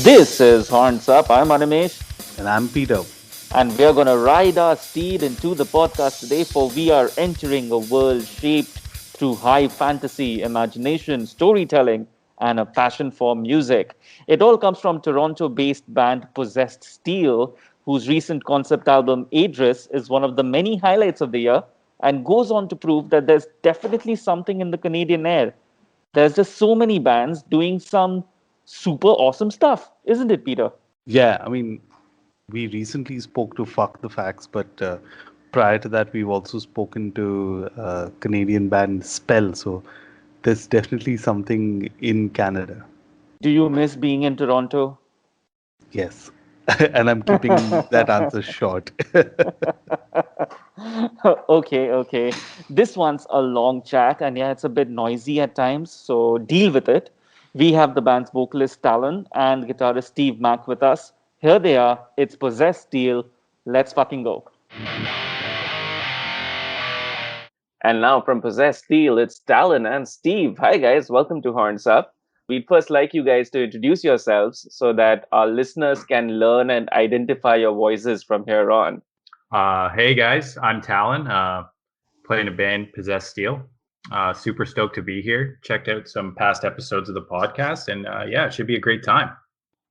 This is Horns Up. I'm Animesh. And I'm Peter. And we are going to ride our steed into the podcast today, for we are entering a world shaped through high fantasy, imagination, storytelling, and a passion for music. It all comes from Toronto-based band Possessed Steel, whose recent concept album Aedris is one of the many highlights of the year and goes on to prove that there's definitely something in the Canadian air. There's just so many bands doing some super awesome stuff, isn't it, Peter? Yeah, I mean, we recently spoke to Fuck the Facts, but prior to that, we've also spoken to Canadian band Spell. So there's definitely something in Canada. Do you miss being in Toronto? Yes. And I'm keeping that answer short. Okay. This one's a long chat, and yeah, it's a bit noisy at times, so deal with it. We have the band's vocalist Talon and guitarist Steve Mack with us. Here they are. It's Possessed Steel. Let's fucking go. And now from Possessed Steel, it's Talon and Steve. Hi guys, welcome to Horns Up. We'd first like you guys to introduce yourselves so that our listeners can learn and identify your voices from here on. Hey guys, I'm Talon, playing a band Possessed Steel. Super stoked to be here. Checked out some past episodes of the podcast, and yeah, it should be a great time.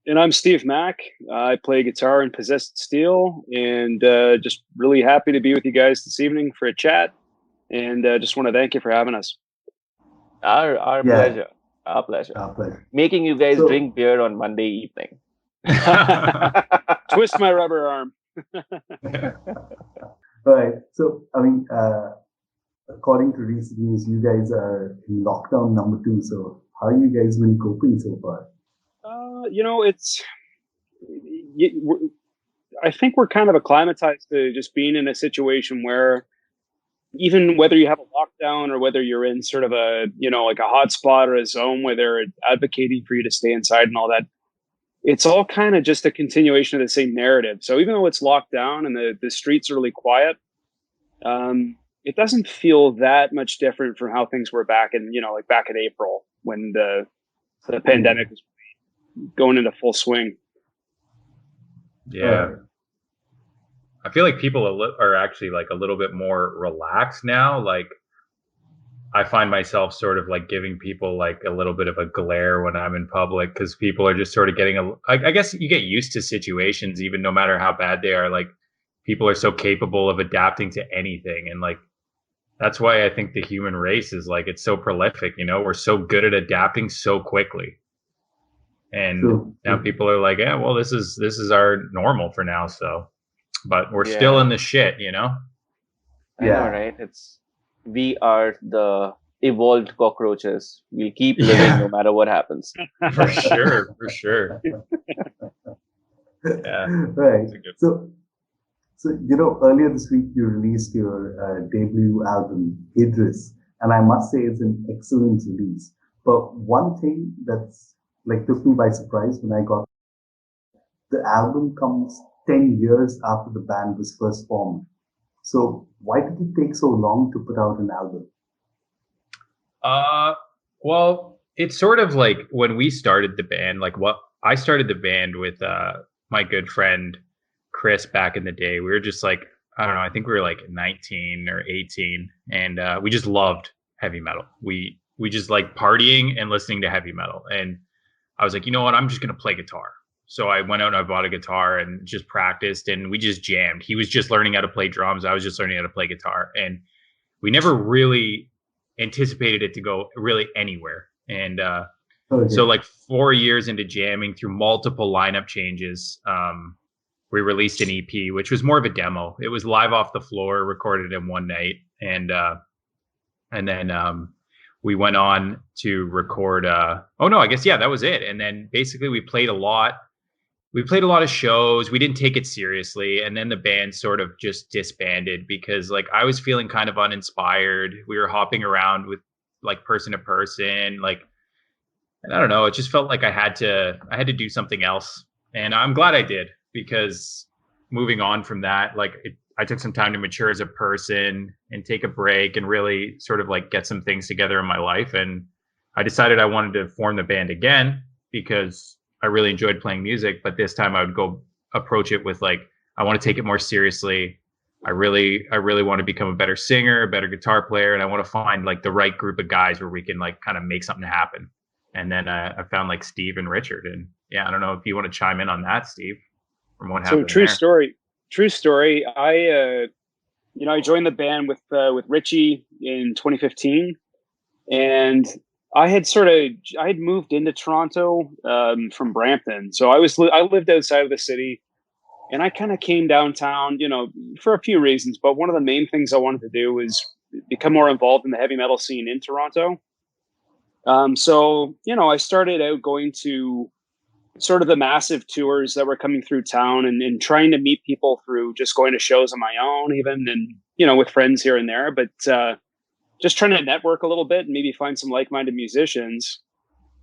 And I'm Steve Mack. I play guitar in Possessed Steel, and just really happy to be with you guys this evening for a chat. And just want to thank you for having us. Our pleasure. Our pleasure. Making you guys drink beer on Monday evening. Twist my rubber arm. All right. So, I mean, according to recent news, you guys are in lockdown number 2. So, how are you guys been coping so far? I think we're kind of acclimatized to just being in a situation where even whether you have a lockdown or whether you're in sort of a, like a hotspot or a zone where they're advocating for you to stay inside and all that, it's all kind of just a continuation of the same narrative. So even though it's locked down and the streets are really quiet, it doesn't feel that much different from how things were back in, back in April when the pandemic was going into full swing. Yeah. I feel like people are actually like a little bit more relaxed now. Like I find myself sort of like giving people like a little bit of a glare when I'm in public, because people are just sort of getting I guess you get used to situations, even no matter how bad they are. Like people are so capable of adapting to anything. And like, that's why I think the human race is like, it's so prolific, we're so good at adapting so quickly. And now people are like, yeah, well, this is our normal for now. So, but we're still in the shit, I know, right? We are the evolved cockroaches. We'll keep living no matter what happens. For sure. Yeah. Right. So, earlier this week you released your debut album, Aedris, and I must say it's an excellent release. But one thing that's took me by surprise when I got the album comes 10 years after the band was first formed. So why did it take so long to put out an album? Well, it's sort of like when we started the band, I started the band with my good friend Chris back in the day. We were just like, I don't know, I think we were like 19 or 18, and we just loved heavy metal. We just like partying and listening to heavy metal. And I was like, you know what, I'm just going to play guitar. So I went out and I bought a guitar and just practiced, and we just jammed. He was just learning how to play drums. I was just learning how to play guitar. And we never really anticipated it to go really anywhere. And so like 4 years into jamming through multiple lineup changes, we released an EP, which was more of a demo. It was live off the floor, recorded in one night. And then we went on to record, that was it. And then basically we played a lot of shows. We didn't take it seriously. And then the band sort of just disbanded because like I was feeling kind of uninspired. We were hopping around with like person to person, and I don't know, it just felt like I had to do something else. And I'm glad I did, because moving on from that, I took some time to mature as a person and take a break and really sort of like get some things together in my life. And I decided I wanted to form the band again because I really enjoyed playing music, but this time I would go approach it with like, I want to take it more seriously. I really want to become a better singer, a better guitar player, and I want to find like the right group of guys where we can like kind of make something happen. And then I found like Steve and Richard, and yeah, I don't know if you want to chime in on that, Steve, from what happened. So true story. I joined the band with Richie in 2015, and I had moved into Toronto from Brampton, so I lived outside of the city. And I kind of came downtown, for a few reasons. But one of the main things I wanted to do was become more involved in the heavy metal scene in Toronto. So I started out going to sort of the massive tours that were coming through town and trying to meet people through just going to shows on my own, even, and, with friends here and there. But just trying to network a little bit and maybe find some like-minded musicians.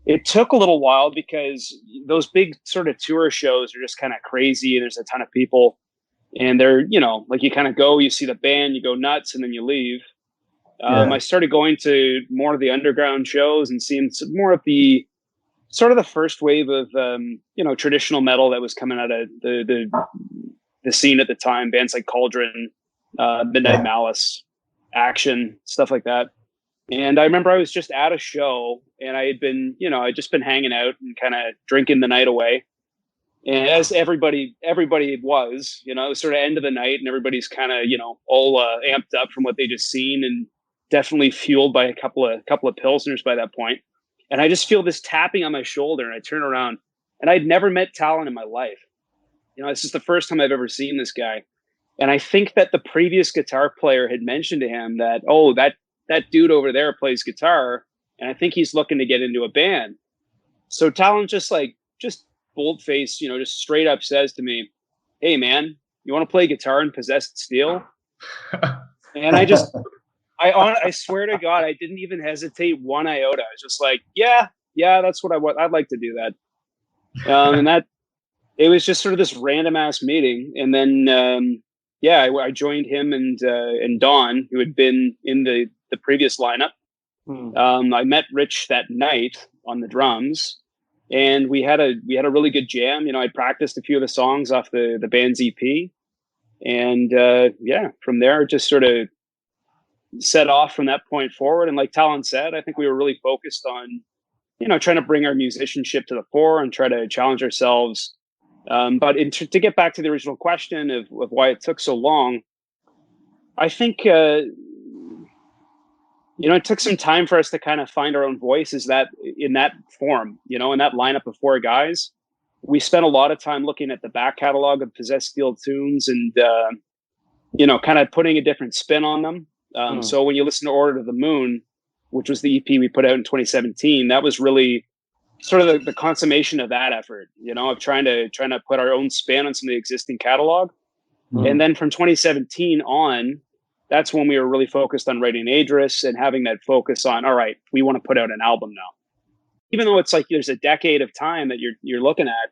It took a little while because those big sort of tour shows are just kind of crazy. There's a ton of people and they're, like you kind of go, you see the band, you go nuts and then you leave. I started going to more of the underground shows and seeing some more of the sort of the first wave of, traditional metal that was coming out of the scene at the time. Bands like Cauldron, Midnight Malice, Action, stuff like that. And I remember I was just at a show and I had been, I'd just been hanging out and kind of drinking the night away. And as everybody was, it was sort of end of the night and everybody's kind of, all amped up from what they just seen and definitely fueled by a couple of Pilsners by that point. And I just feel this tapping on my shoulder and I turn around and I'd never met Talon in my life. This is the first time I've ever seen this guy. And I think that the previous guitar player had mentioned to him that, that dude over there plays guitar, and I think he's looking to get into a band. So Talon just bold-faced, just straight up says to me, "Hey man, you want to play guitar in Possessed Steel?" And I swear to God, I didn't even hesitate one iota. I was just like, yeah, that's what I'd like to do that. And that it was just sort of this random ass meeting, and then I joined him and Don, who had been in the previous lineup. I met Rich that night on the drums, and we had a really good jam. I practiced a few of the songs off the band's EP, and from there it just sort of set off from that point forward. And like Talon said, I think we were really focused on trying to bring our musicianship to the fore and try to challenge ourselves. But to get back to the original question of why it took so long, I think it took some time for us to kind of find our own voice. Is that in that form, in that lineup of four guys, we spent a lot of time looking at the back catalog of Possessed Steel tunes and kind of putting a different spin on them. So when you listen to Order to the Moon, which was the EP we put out in 2017, that was really sort of the consummation of that effort, of trying to put our own spin on some of the existing catalog. And then from 2017 on, that's when we were really focused on writing Aedris and having that focus on, all right, we want to put out an album now. Even though it's like there's a decade of time that you're looking at,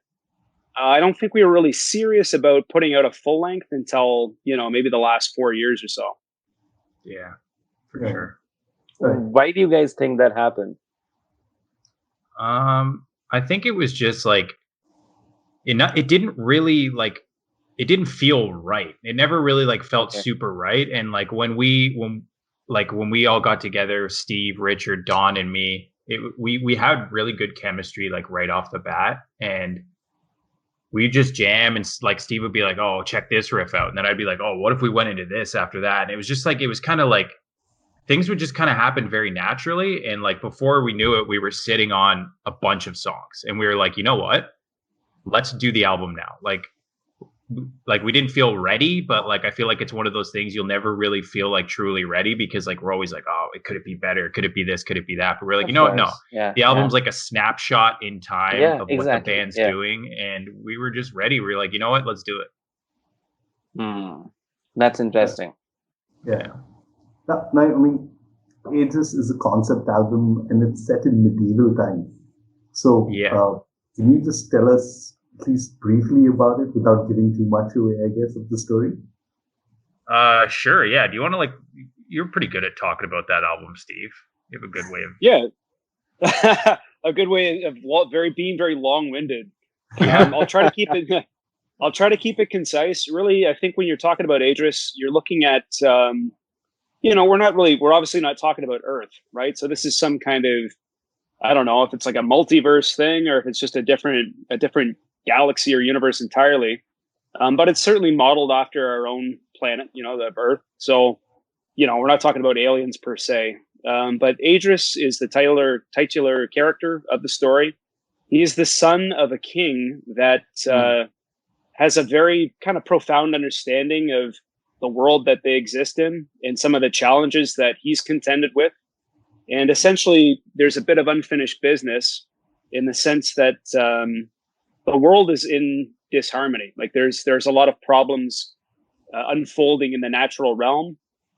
I don't think we were really serious about putting out a full length until, maybe the last 4 years or so. Yeah, for sure. Why do you guys think that happened? I think it was just like it didn't really it didn't feel right. It never really felt super right. And when we all got together, Steve, Richard, Don, and me, we had really good chemistry right off the bat, and we just jam. And Steve would be like, "Oh, check this riff out," and then I'd be like, "Oh, what if we went into this after that?" And it was just it was kind of things would just kind of happen very naturally. And before we knew it, we were sitting on a bunch of songs and we were like, you know what, let's do the album now. We didn't feel ready, but I feel like it's one of those things you'll never really feel truly ready, because we're always oh, could it be better? Could it be this? Could it be that? But we're no. The album's a snapshot in time of what the band's doing. And we were just ready. We were like, you know what, let's do it. That's interesting. Yeah. Now, I mean, Aedris is a concept album and it's set in medieval times. So, can you just tell us, at least briefly, about it without giving too much away, I guess, of the story? Sure. Yeah. Do you want to you're pretty good at talking about that album, Steve. You have a good way of. Yeah. a good way of being very long-winded. I'll try to keep it. I'll try to keep it concise. Really, I think when you're talking about Aedris, you're looking at, we're obviously not talking about Earth, right? So this is some kind of, I don't know if it's like a multiverse thing or if it's just a different galaxy or universe entirely. But it's certainly modeled after our own planet, the Earth. So, we're not talking about aliens per se. But Aedris is the titular character of the story. He is the son of a king that has a very kind of profound understanding of the world that they exist in and some of the challenges that he's contended with. And essentially, there's a bit of unfinished business in the sense that the world is in disharmony. Like there's a lot of problems unfolding in the natural realm,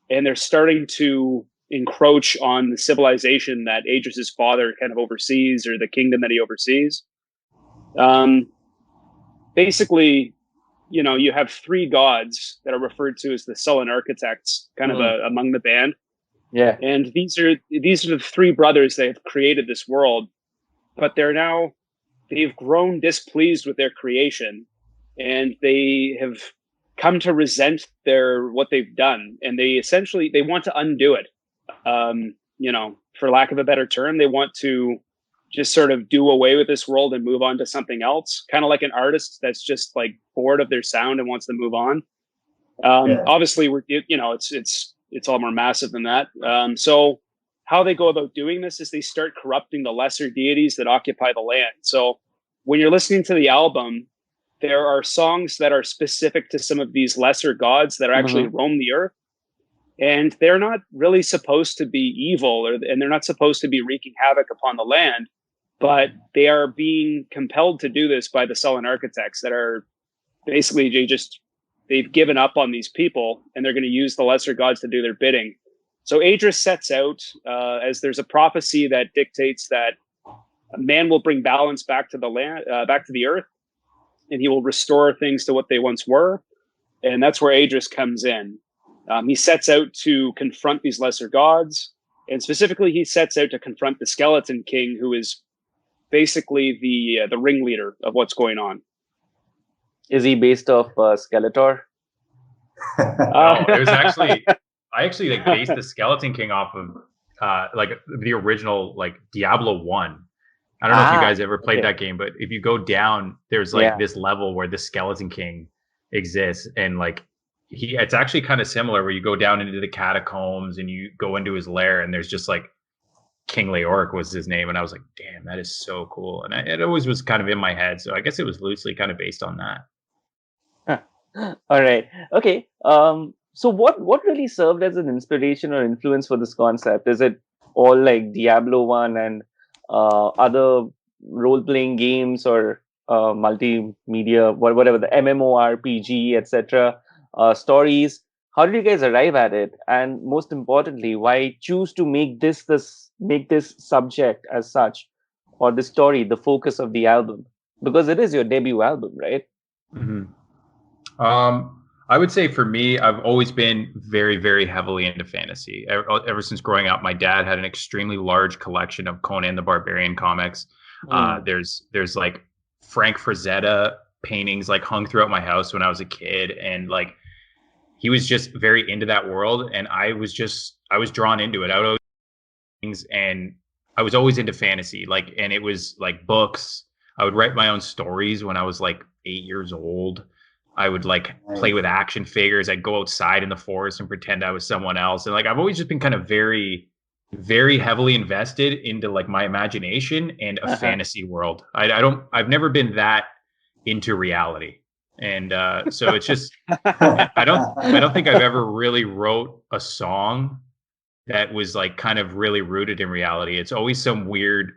and they're starting to encroach on the civilization that Aedris's father kind of oversees, or the kingdom that he oversees. Basically, you have three gods that are referred to as the Sullen architects, kind of among the band. Yeah. And these are the three brothers that have created this world, but they've grown displeased with their creation, and they have come to resent what they've done, and they want to undo it. For lack of a better term, they want to just sort of do away with this world and move on to something else, kind of like an artist that's just like bored of their sound and wants to move on. Obviously, it's all more massive than that. So how they go about doing this is they start corrupting the lesser deities that occupy the land. So when you're listening to the album, there are songs that are specific to some of these lesser gods that actually roam the earth. And they're not really supposed to be evil, and they're not supposed to be wreaking havoc upon the land, but they are being compelled to do this by the Sullen architects that are basically they've given up on these people, and they're going to use the lesser gods to do their bidding. So Aedris sets out as there's a prophecy that dictates that man will bring balance back to the land, back to the earth, and he will restore things to what they once were. And that's where Aedris comes in. He sets out to confront these lesser gods, and specifically he sets out to confront the Skeleton King, who is basically the ringleader of what's going on. Is he based off Skeletor? No, it was I actually based the Skeleton King off of the original Diablo 1. I don't know if you guys ever played that game, but if you go down, there's this level where the Skeleton King exists, and it's actually kind of similar, where you go down into the catacombs and you go into his lair, and there's just King Leoric was his name, and I was like, damn, that is so cool. And it always was kind of in my head, so I guess it was loosely kind of based on that. All right. Okay. So what really served as an inspiration or influence for this concept? Is it all like Diablo 1 and other role-playing games or multimedia, whatever, the MMORPG, etc., stories? How did you guys arrive at it? And most importantly, why choose to make this subject as such, or the story, the focus of the album? Because it is your debut album, right? Mm-hmm. I would say for me, I've always been very, very heavily into fantasy. Ever since growing up, my dad had an extremely large collection of Conan the Barbarian comics. There's Frank Frazetta paintings hung throughout my house when I was a kid, and he was just very into that world, and I was drawn into it. I would always things, and I was always into fantasy, and it was books. I would write my own stories when I was 8 years old. I would play with action figures. I'd go outside in the forest and pretend I was someone else. And I've always just been kind of very, very heavily invested into my imagination and a fantasy world. I've never been that into reality. And so it's just, I don't think I've ever really wrote a song that was kind of really rooted in reality. It's always some weird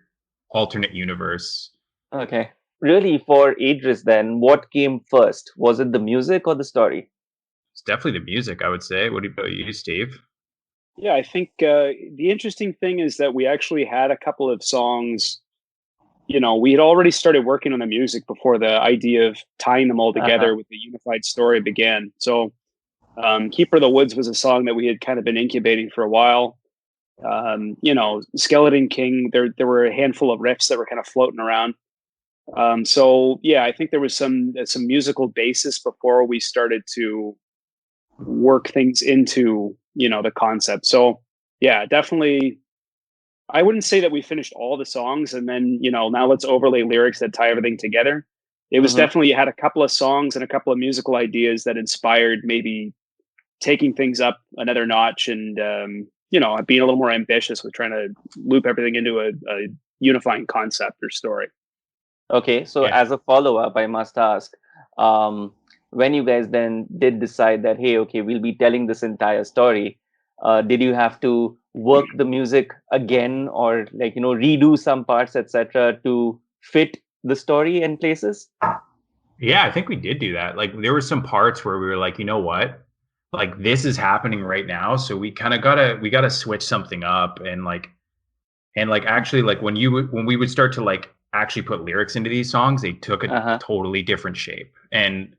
alternate universe. Okay. Really, for Aedris then, what came first? Was it the music or the story? It's definitely the music, I would say. What about you, Steve? Yeah, I think the interesting thing is that we actually had a couple of songs. We had already started working on the music before the idea of tying them all together with the unified story began. So Keeper of the Woods was a song that we had kind of been incubating for a while. Skeleton King. There were a handful of riffs that were kind of floating around. So yeah, I think there was some musical basis before we started to work things into the concept. So yeah, definitely. I wouldn't say that we finished all the songs and then now let's overlay lyrics that tie everything together. It was definitely, you had a couple of songs and a couple of musical ideas that inspired maybe taking things up another notch and being a little more ambitious with trying to loop everything into a unifying concept or story. Okay, so as a follow-up, I must ask, when you guys then did decide that, hey, okay, we'll be telling this entire story, did you have to work the music again or redo some parts, etc., to fit the story in places? Yeah, I think we did do that. Like there were some parts where we were like, you know what? Like this is happening right now, so we kind of gotta switch something up and actually like when we would start to like actually put lyrics into these songs, they took a totally different shape. And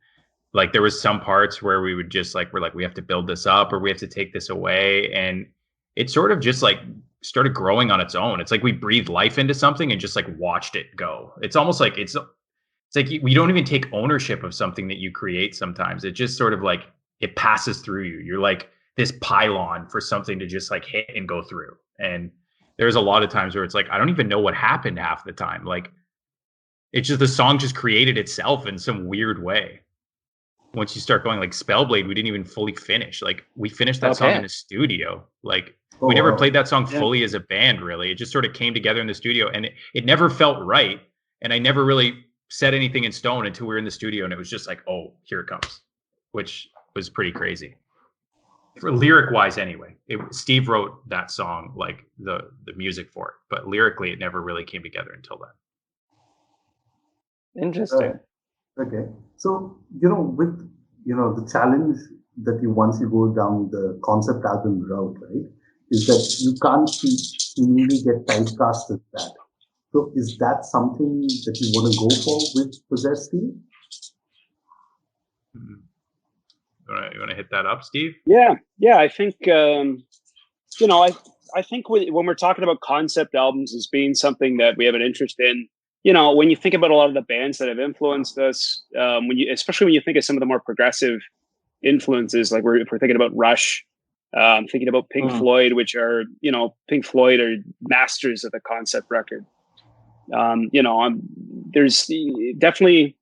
like there was some parts where we would just like, we're like, we have to build this up or we have to take this away. And it sort of just like started growing on its own. It's like we breathed life into something and just like watched it go. It's almost like it's like we don't even take ownership of something that you create sometimes. It just sort of like it passes through you. You're like this pylon for something to just like hit and go through. And there's a lot of times where it's like, I don't even know what happened half the time. Like it's just the song just created itself in some weird way. Once you start going like Spellblade, we didn't even fully finish. Like we finished that song in the studio. Like we never played that song fully as a band, really. It just sort of came together in the studio and it never felt right. And I never really set anything in stone until we were in the studio and it was just like, oh, here it comes, which was pretty crazy. For lyric wise anyway, Steve wrote that song, like the music for it, but lyrically it never really came together until then. Interesting. Okay, so with the challenge that once you go down the concept album route, right, is that you can't immediately get typecast as that. So is that something that you want to go for with Possessed Steve? You want to hit that up, Steve? Yeah. I think I think when we're talking about concept albums as being something that we have an interest in, when you think about a lot of the bands that have influenced us, especially when you think of some of the more progressive influences, like if we're thinking about Rush, thinking about Pink Floyd, which are Pink Floyd are masters of the concept record. There's definitely,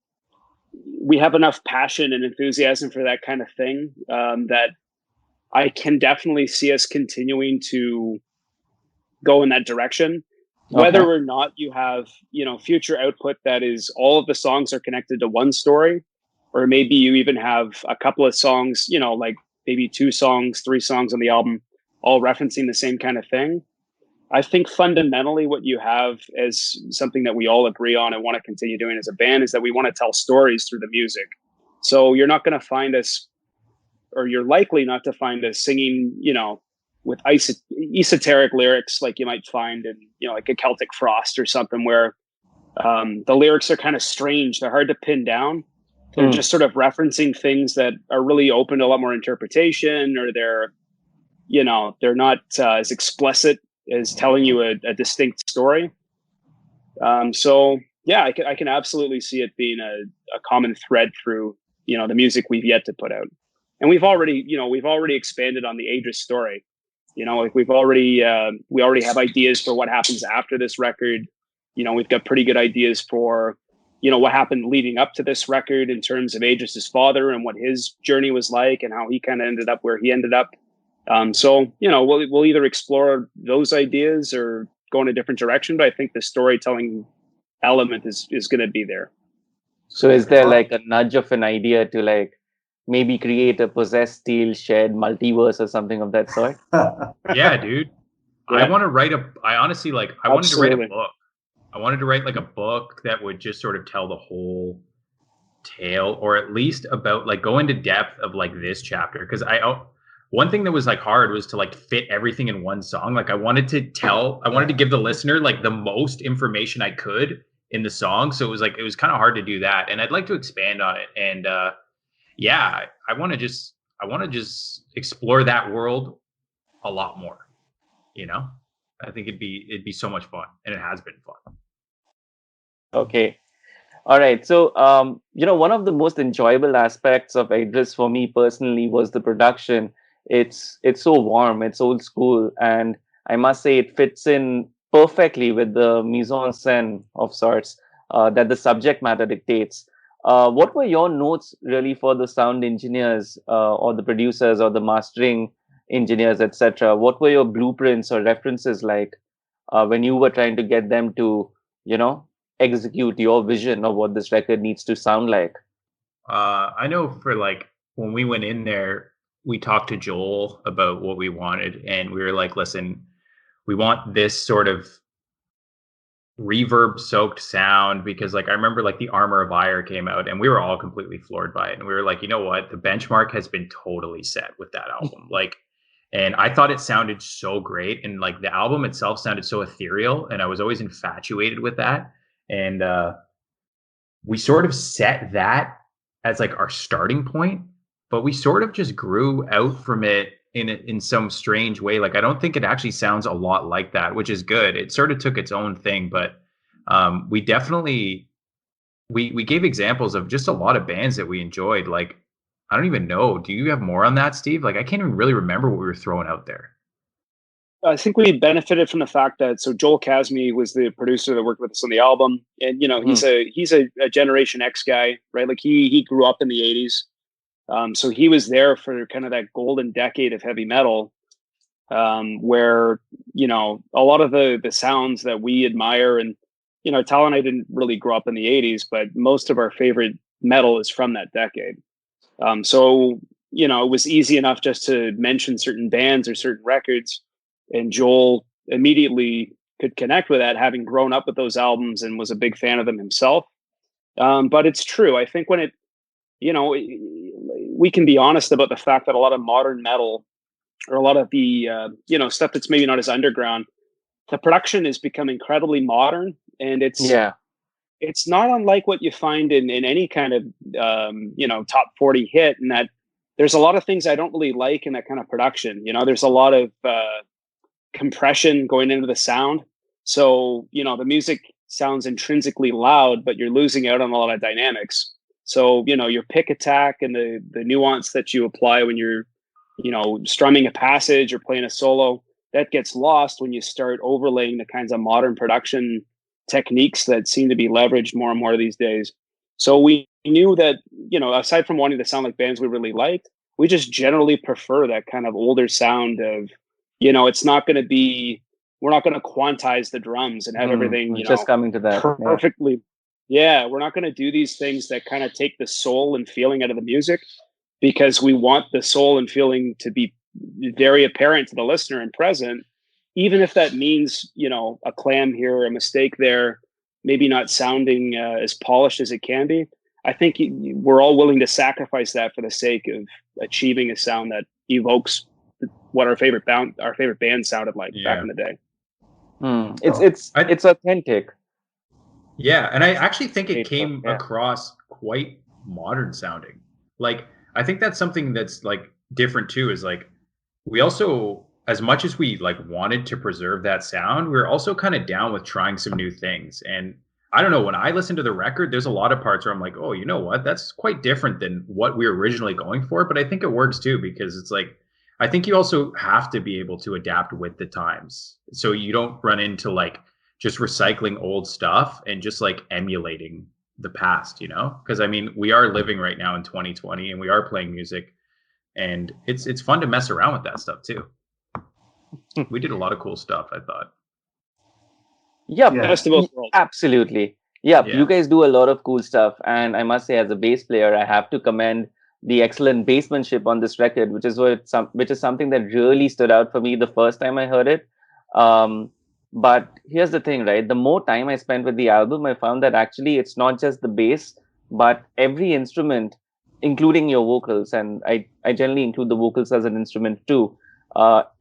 we have enough passion and enthusiasm for that kind of thing that I can definitely see us continuing to go in that direction. Whether or not you have, future output that is all of the songs are connected to one story, or maybe you even have a couple of songs, like maybe 2 songs, 3 songs on the album, all referencing the same kind of thing. I think fundamentally what you have as something that we all agree on and want to continue doing as a band is that we want to tell stories through the music. So you're not going to find us, or you're likely not to find us singing, with esoteric lyrics like you might find in, like a Celtic Frost or something where the lyrics are kind of strange. They're hard to pin down. They're just sort of referencing things that are really open to a lot more interpretation, or they're not as explicit as telling you a distinct story. So yeah, I can absolutely see it being a common thread through, the music we've yet to put out. And we've already expanded on the Aedris story. Like we already have ideas for what happens after this record. We've got pretty good ideas for, what happened leading up to this record in terms of Aedris' father and what his journey was like and how he kind of ended up where he ended up. So, we'll either explore those ideas or go in a different direction, but I think the storytelling element is going to be there. So is there like a nudge of an idea to like maybe create a Possessed Steel shared multiverse or something of that sort? Yeah, dude. Yeah. I wanted to write a book. I wanted to write like a book that would just sort of tell the whole tale, or at least about like go into depth of like this chapter. Because one thing that was like hard was to like fit everything in one song. Like I wanted to give the listener like the most information I could in the song. So it was kind of hard to do that. And I'd like to expand on it. And I want to just explore that world a lot more. I think it'd be so much fun, and it has been fun. Okay. All right. So, one of the most enjoyable aspects of Aedris for me personally was the production. It's so warm, it's old school, and I must say it fits in perfectly with the mise en scène of sorts that the subject matter dictates. What were your notes really for the sound engineers or the producers or the mastering engineers, etc.? What were your blueprints or references like when you were trying to get them to, you know, execute your vision of what this record needs to sound like? I know for like when we went in there, we talked to Joel about what we wanted, and we were like, listen, we want this sort of reverb soaked sound, because like I remember like the Armor of Ire came out and we were all completely floored by it, and we were like, you know what, the benchmark has been totally set with that album. Like, and I thought it sounded so great, and like the album itself sounded so ethereal, and I was always infatuated with that. And we sort of set that as like our starting point, but we sort of just grew out from it in some strange way. Like I don't think it actually sounds a lot like that, which is good. It sort of took its own thing, but we definitely we gave examples of just a lot of bands that we enjoyed. Like I don't even know. Do you have more on that, Steve? Like I can't even really remember what we were throwing out there. I think we benefited from the fact that Joel Kasmy was the producer that worked with us on the album, and he's a Generation X guy, right? Like he grew up in the '80s, so he was there for kind of that golden decade of heavy metal, where a lot of the sounds that we admire, and Talon and I didn't really grow up in the '80s, but most of our favorite metal is from that decade. So it was easy enough just to mention certain bands or certain records. And Joel immediately could connect with that, having grown up with those albums and was a big fan of them himself. But it's true. I think when we can be honest about the fact that a lot of modern metal, or a lot of the stuff that's maybe not as underground, the production has become incredibly modern, and it's not unlike what you find in any kind of top 40 hit, in that there's a lot of things I don't really like in that kind of production. There's a lot of compression going into the sound, so the music sounds intrinsically loud, but you're losing out on a lot of dynamics. So your pick attack and the nuance that you apply when you're strumming a passage or playing a solo, that gets lost when you start overlaying the kinds of modern production techniques that seem to be leveraged more and more these days. So we knew that aside from wanting to sound like bands we really liked, we just generally prefer that kind of older sound of it's not going to be, we're not going to quantize the drums and have everything, just coming to that perfectly. Yeah. We're not going to do these things that kind of take the soul and feeling out of the music, because we want the soul and feeling to be very apparent to the listener and present, even if that means, a clam here, a mistake there, maybe not sounding as polished as it can be. I think we're all willing to sacrifice that for the sake of achieving a sound that evokes what our favorite band sounded like back in the day. It's authentic. Yeah, and I actually think it came across quite modern sounding. Like I think that's something that's like different too, is like we also, as much as we like wanted to preserve that sound, we we're also kind of down with trying some new things. And I don't know, when I listen to the record, there's a lot of parts where I'm like, oh, you know what, that's quite different than what we were originally going for. But I think it works too, because it's like, I think you also have to be able to adapt with the times, so you don't run into like just recycling old stuff and just like emulating the past, because I mean, we are living right now in 2020 and we are playing music, and it's fun to mess around with that stuff too. We did a lot of cool stuff, I thought. Absolutely. You guys do a lot of cool stuff, and I must say, as a bass player, I have to commend the excellent bassmanship on this record, which is something that really stood out for me the first time I heard it. But here's the thing, right? The more time I spent with the album, I found that actually it's not just the bass, but every instrument, including your vocals, and I generally include the vocals as an instrument too.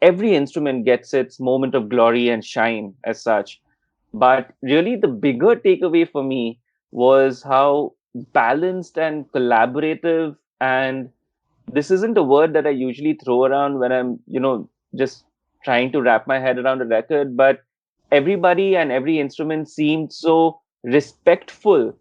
Every instrument gets its moment of glory and shine as such. But really the bigger takeaway for me was how balanced and collaborative, and this isn't a word that I usually throw around when I'm, just trying to wrap my head around a record, but everybody and every instrument seemed so respectful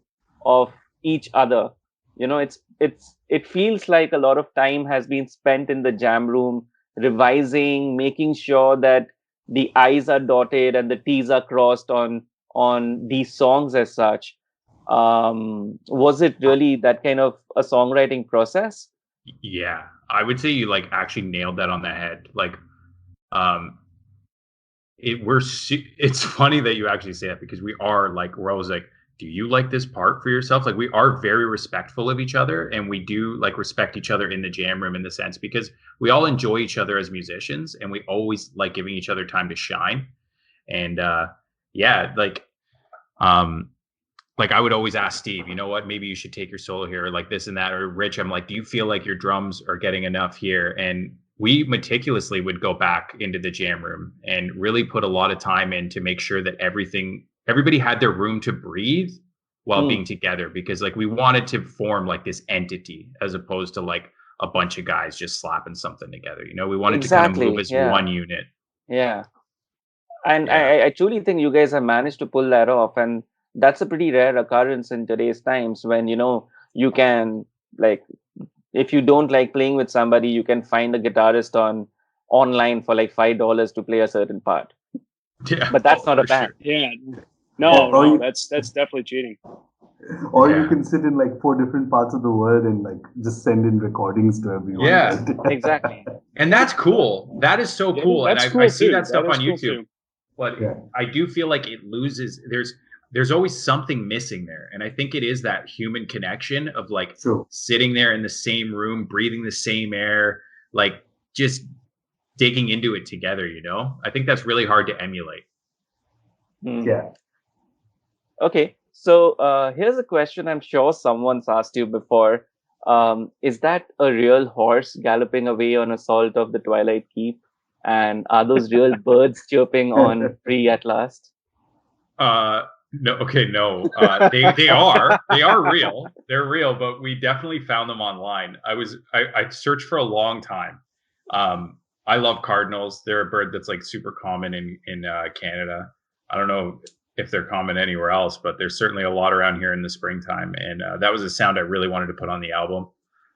of each other. It feels like a lot of time has been spent in the jam room revising, making sure that the I's are dotted and the T's are crossed on these songs as such. Was it really that kind of a songwriting process? Yeah, I would say you like actually nailed that on the head. Like, it's funny that you actually say that, because we're always like, do you like this part for yourself? Like, we are very respectful of each other, and we do like respect each other in the jam room in the sense, because we all enjoy each other as musicians, and we always like giving each other time to shine. And yeah, like I would always ask Steve, you know what, maybe you should take your solo here, or like this and that, or Rich, I'm like, do you feel like your drums are getting enough here? And we meticulously would go back into the jam room and really put a lot of time in to make sure that everybody had their room to breathe while being together, because like we wanted to form like this entity as opposed to like a bunch of guys just slapping something together. We wanted to kind of move as one unit. Yeah. And I truly think you guys have managed to pull that off. And that's a pretty rare occurrence in today's times when, you can, like, if you don't like playing with somebody, you can find a guitarist online for like $5 to play a certain part. Yeah, but that's not a band. Sure. Yeah. No, that's definitely cheating. Or you can sit in like 4 different parts of the world and like just send in recordings to everyone. Yeah, exactly. And that's cool. That is so cool. And I see that stuff on YouTube. But I do feel like it loses. There's always something missing there. And I think it is that human connection of like sitting there in the same room, breathing the same air, like just digging into it together, I think that's really hard to emulate. Yeah. Okay. So here's a question I'm sure someone's asked you before. Is that a real horse galloping away on Assault of the Twilight Keep? And are those real birds chirping on Free at Last? No. Okay. No. They are real. They're real, but we definitely found them online. I searched for a long time. I love cardinals. They're a bird that's like super common in Canada. I don't know if they're common anywhere else, but there's certainly a lot around here in the springtime. And that was a sound I really wanted to put on the album.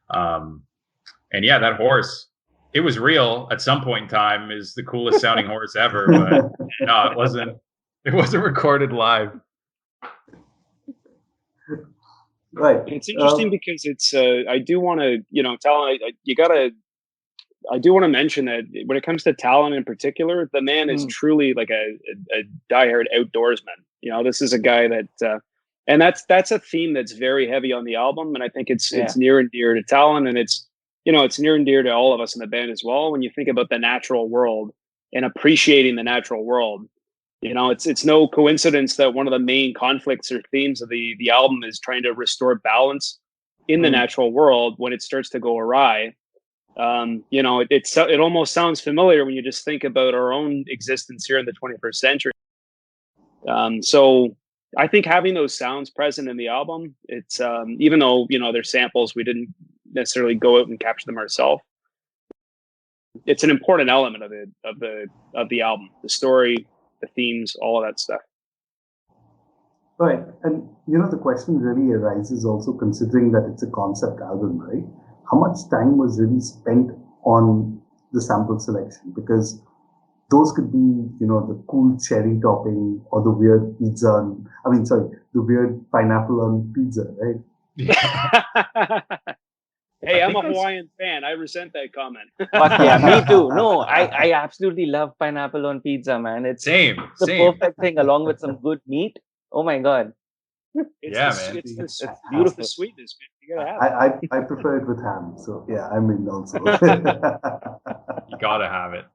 And yeah, that horse, it was real at some point in time, is the coolest sounding horse ever, but no, it wasn't recorded live. Right. It's interesting because it's, I do want to, Talon, I do want to mention that when it comes to Talon in particular, the man is truly like a diehard outdoorsman. This is a guy that, and that's a theme that's very heavy on the album. And I think it's near and dear to Talon, and it's near and dear to all of us in the band as well. When you think about the natural world and appreciating the natural world, it's no coincidence that one of the main conflicts or themes of the album is trying to restore balance in the natural world when it starts to go awry. It almost sounds familiar when you just think about our own existence here in the 21st century. So I think having those sounds present in the album, it's even though they're samples, we didn't necessarily go out and capture them ourselves. It's an important element of the album, the story, the themes, all of that stuff. Right. And, the question really arises also considering that it's a concept album, right? How much time was really spent on the sample selection? Because those could be, the cool cherry topping or the weird the weird pineapple on pizza, right? Hey, I'm a Hawaiian fan. I resent that comment. But yeah, me too. No, I absolutely love pineapple on pizza, man. It's same. Perfect thing along with some good meat. Oh my God. Man. It's this beautiful sweetness, man. You gotta have it. I prefer it with ham. So yeah, I mean also. You gotta have it.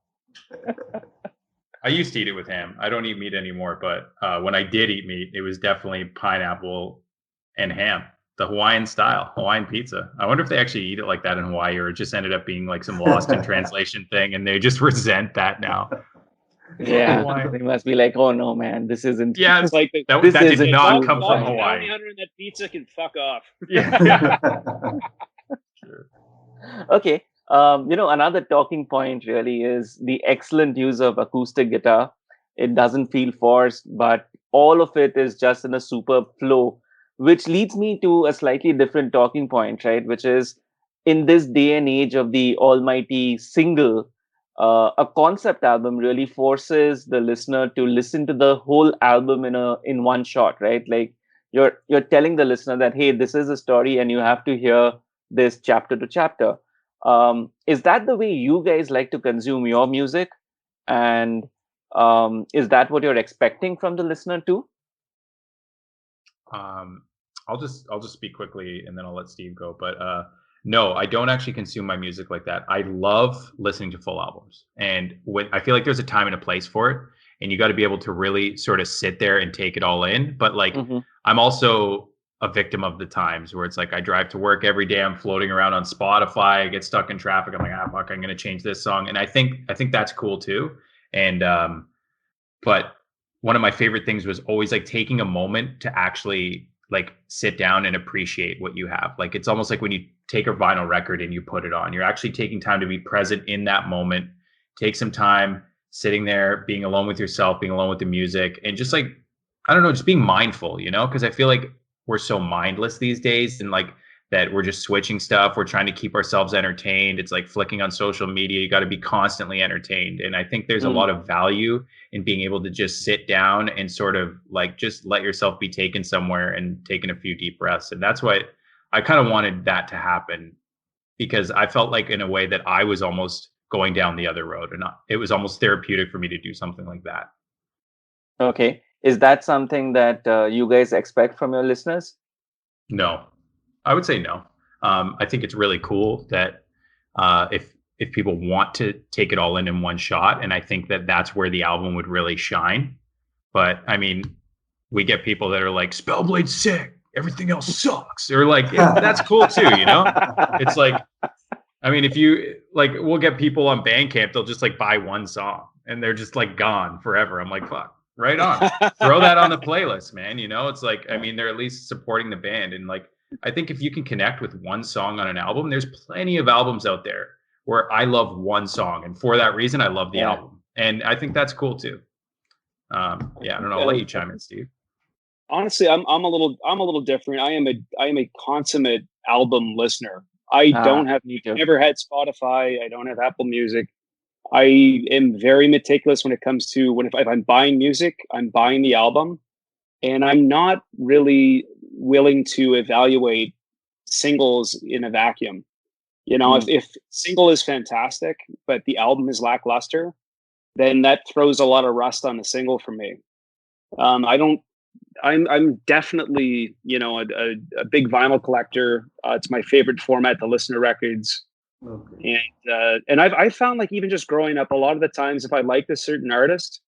I used to eat it with ham. I don't eat meat anymore, but when I did eat meat, it was definitely pineapple and ham. The Hawaiian style, Hawaiian pizza. I wonder if they actually eat it like that in Hawaii, or it just ended up being like some lost in translation thing, and they just resent that now. Yeah, they must be like, oh no, man, this isn't. Yeah, it's like that did not come from Hawaii. And that pizza can fuck off. Yeah. Sure. Okay, Another talking point really is the excellent use of acoustic guitar. It doesn't feel forced, but all of it is just in a superb flow, which leads me to a slightly different talking point, right? Which is in this day and age of the almighty single, a concept album really forces the listener to listen to the whole album in one shot, right? Like you're telling the listener that, hey, this is a story, and you have to hear this chapter to chapter. Is that the way you guys like to consume your music? And is that what you're expecting from the listener too? I'll just speak quickly and then I'll let Steve go. But no, I don't actually consume my music like that. I love listening to full albums, and I feel like there's a time and a place for it, and you got to be able to really sort of sit there and take it all in. But like, I'm also a victim of the times where it's like I drive to work every day, I'm floating around on Spotify, I get stuck in traffic, I'm like, fuck, I'm gonna change this song. And I think that's cool too. And but one of my favorite things was always like taking a moment to actually like sit down and appreciate what you have. Like it's almost like when you take a vinyl record and you put it on, you're actually taking time to be present in that moment, take some time sitting there, being alone with yourself, being alone with the music, and just like, I don't know, just being mindful, because I feel like we're so mindless these days, and like that we're just switching stuff. We're trying to keep ourselves entertained. It's like flicking on social media. You got to be constantly entertained. And I think there's a lot of value in being able to just sit down and sort of like just let yourself be taken somewhere and taking a few deep breaths. And that's what I kind of wanted that to happen, because I felt like in a way that I was almost going down the other road, and it was almost therapeutic for me to do something like that. Okay. Is that something that you guys expect from your listeners? No, I would say no. I think it's really cool that if people want to take it all in one shot, and I think that that's where the album would really shine. But I mean, we get people that are like, Spellblade's sick, everything else sucks. Or like, that's cool too, It's like, I mean, if you like, we'll get people on Bandcamp, they'll just like buy one song and they're just like gone forever. I'm like, fuck. Right on. Throw that on the playlist, man. It's like, I mean, they're at least supporting the band. And like, I think if you can connect with one song on an album, there's plenty of albums out there where I love one song. And for that reason, I love the album. And I think that's cool too. I don't know. I'll let you chime in, Steve. Honestly, I'm a little different. I am a consummate album listener. I don't have, never had Spotify. I don't have Apple Music. I am very meticulous when it comes to if I'm buying music, I'm buying the album, and I'm not really willing to evaluate singles in a vacuum. If single is fantastic, but the album is lackluster, then that throws a lot of rust on the single for me. I'm definitely, a big vinyl collector. It's my favorite format to listen to records. Okay. And I've found, like, even just growing up, a lot of the times if I liked a certain artist,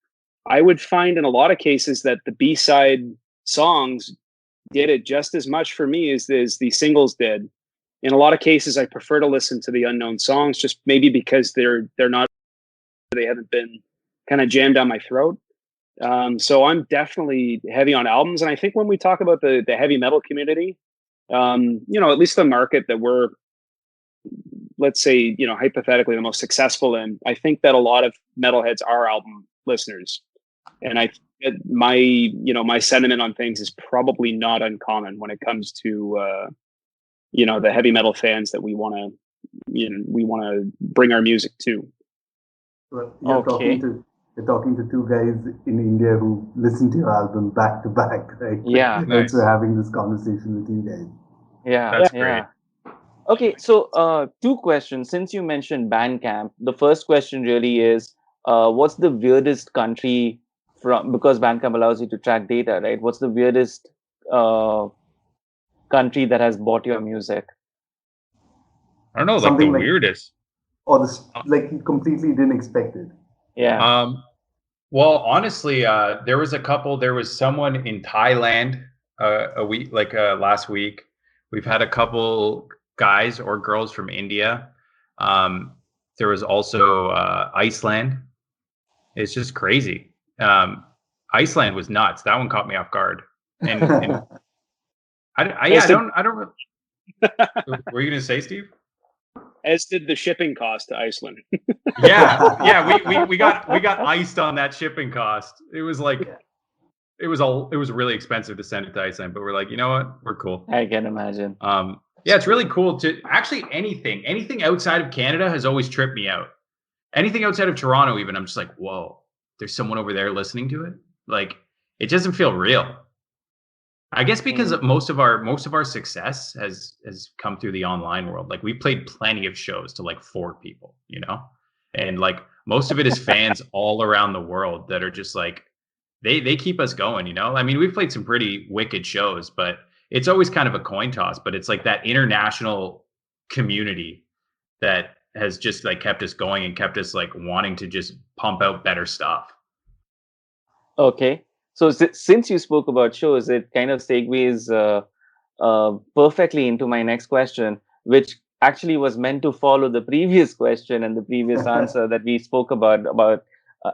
I would find in a lot of cases that the B-side songs did it just as much for me as the singles did. In a lot of cases, I prefer to listen to the unknown songs, just maybe because they haven't been kind of jammed down my throat. So I'm definitely heavy on albums. And I think when we talk about the heavy metal community, at least the market that we're, let's say, hypothetically the most successful in, I think that a lot of metalheads are album listeners. And my sentiment on things is probably not uncommon when it comes to, the heavy metal fans that we want to bring our music to. Well, you're talking to two guys in India who listen to your album back to back, right? Yeah. Nice. So having this conversation with you guys. Yeah. That's great. Okay, so two questions. Since you mentioned Bandcamp, the first question really is, what's the weirdest country because Bandcamp allows you to track data, right? What's the weirdest country that has bought your music? I don't know, like the weirdest. Or like you completely didn't expect it. Yeah. Well, honestly, there was someone in Thailand last week. We've had a couple guys or girls from India. There was also Iceland. It's just crazy. Iceland was nuts. That one caught me off guard. And I don't. Were you gonna say, Steve? as did the shipping cost to Iceland. We got iced on that shipping cost. It was like it was really expensive to send it to Iceland, but we're like, you know what, we're cool. I can imagine. It's really cool to actually anything outside of Canada has always tripped me out. Anything outside of Toronto, even, I'm just like, whoa, there's someone over there listening to it. Like, it doesn't feel real. I guess because most of our success has come through the online world. Like, we played plenty of shows to like 4 people, you know, and like most of it is fans all around the world that are just like they keep us going, you know. I mean, we've played some pretty wicked shows, but it's always kind of a coin toss. But it's like that international community that has just like kept us going and kept us like wanting to just pump out better stuff. Okay. So since you spoke about shows, it kind of segues perfectly into my next question, which actually was meant to follow the previous question and the previous answer that we spoke about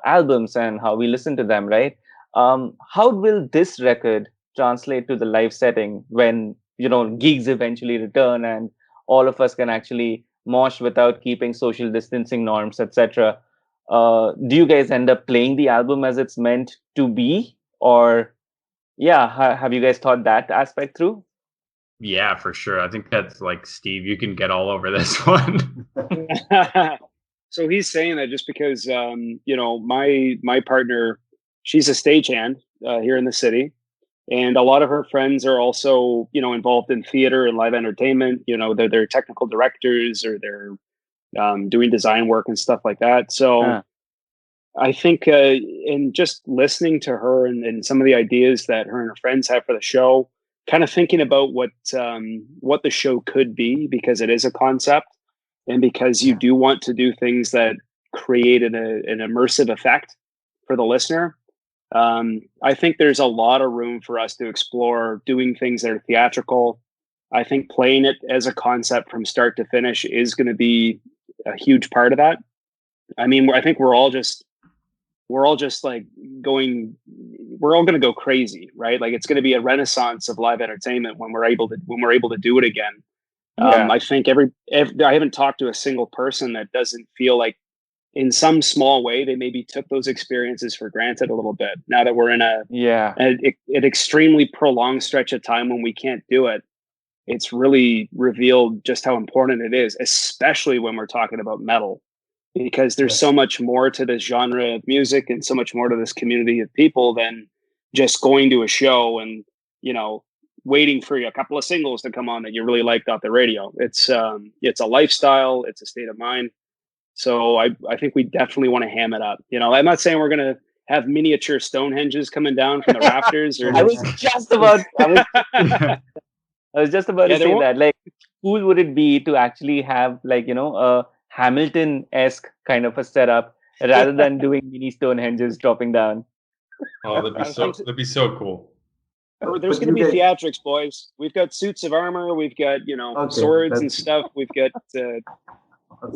albums and how we listen to them, right? How will this record translate to the live setting when, you know, gigs eventually return and all of us can actually mosh without keeping social distancing norms, etc.? Do you guys end up playing the album as it's meant to be? Or, have you guys thought that aspect through? Yeah, for sure. I think that's like, Steve, you can get all over this one. So he's saying that just because, you know, my partner, she's a stagehand here in the city. And a lot of her friends are also, you know, involved in theater and live entertainment. You know, they're technical directors or they're doing design work and stuff like that. So I think in just listening to her and some of the ideas that her and her friends have for the show, kind of thinking about what the show could be, because it is a concept and because you do want to do things that create an immersive effect for the listener. I think there's a lot of room for us to explore doing things that are theatrical. I think playing it as a concept from start to finish is going to be a huge part of that. I mean, I think we're all just like going, we're all going to go crazy, right? Like, it's going to be a renaissance of live entertainment when we're able to do it again. I think I haven't talked to a single person that doesn't feel like in some small way they maybe took those experiences for granted a little bit. Now that we're in an extremely prolonged stretch of time when we can't do it, it's really revealed just how important it is, especially when we're talking about metal, because there's so much more to this genre of music and so much more to this community of people than just going to a show and, you know, waiting for a couple of singles to come on that you really liked off the radio. It's a lifestyle, it's a state of mind. So I think we definitely want to ham it up. You know, I'm not saying we're going to have miniature Stonehenges coming down from the rafters. Or I was just about to say that. Like, cool would it be to actually have, like, you know, a Hamilton-esque kind of a setup rather than doing mini Stonehenges dropping down? Oh, that'd be so cool. There's going to be theatrics, boys. We've got suits of armor. We've got, you know, swords and stuff. We've got.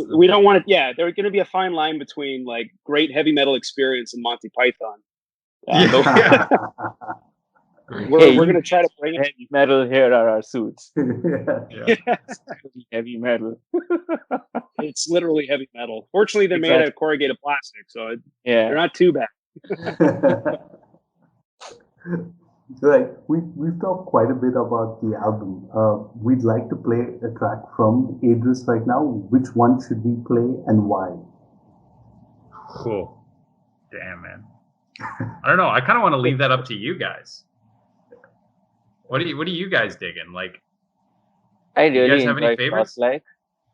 We don't want it. Yeah, there's going to be a fine line between like great heavy metal experience and Monty Python. We're going to try to bring it. Heavy metal. Here are our suits. Yeah. Heavy metal. It's literally heavy metal. Fortunately, they're made out of corrugated plastic, so they're not too bad. Right. We've talked quite a bit about the album. We'd like to play a track from Aedris right now. Which one should we play and why? Cool. Damn, man. I don't know. I kind of want to leave that up to you guys. What are you guys digging? Like, I really you guys have any favorites? Like,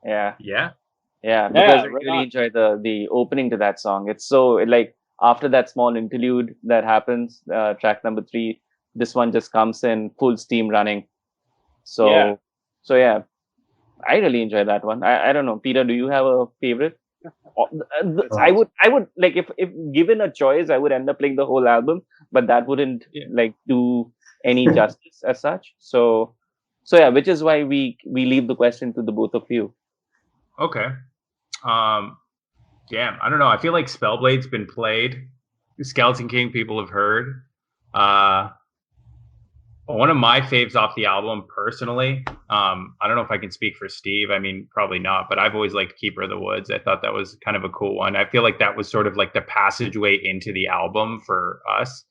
yeah, because I really enjoy the opening to that song. It's so, like, after that small interlude that happens, track number 3. This one just comes in full steam running. So I really enjoy that one. I don't know, Peter, do you have a favorite? I would like, if given a choice, I would end up playing the whole album, but that wouldn't like do any justice as such. So which is why we leave the question to the both of you. Okay. Damn, I don't know. I feel like Spellblade's been played. Skeleton King people have heard. One of my faves off the album, personally, I don't know if I can speak for Steve. I mean, probably not, but I've always liked Keeper of the Woods. I thought that was kind of a cool one. I feel like that was sort of like the passageway into the album for us.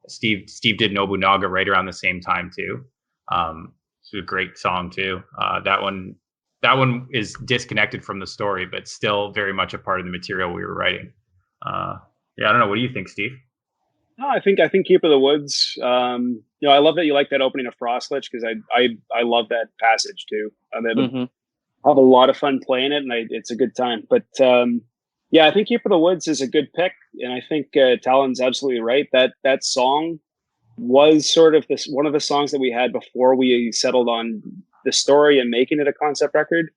Steve did Nobunaga right around the same time too. It's a great song too. That one is disconnected from the story, but still very much a part of the material we were writing. I don't know. What do you think, Steve? No, I think Keeper of the Woods. I love that you like that opening of Frostlich, because I love that passage too. I have a lot of fun playing it, and it's a good time. But I think Keeper of the Woods is a good pick, and I think Talon's absolutely right. That song was sort of one of the songs that we had before we settled on the story and making it a concept record.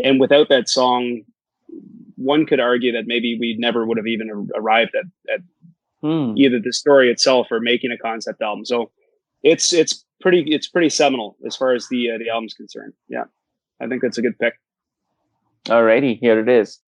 And without that song, one could argue that maybe we never would have even arrived at either the story itself or making a concept album. So it's pretty seminal as far as the album's concerned. Yeah, I think that's a good pick. Alrighty, here it is.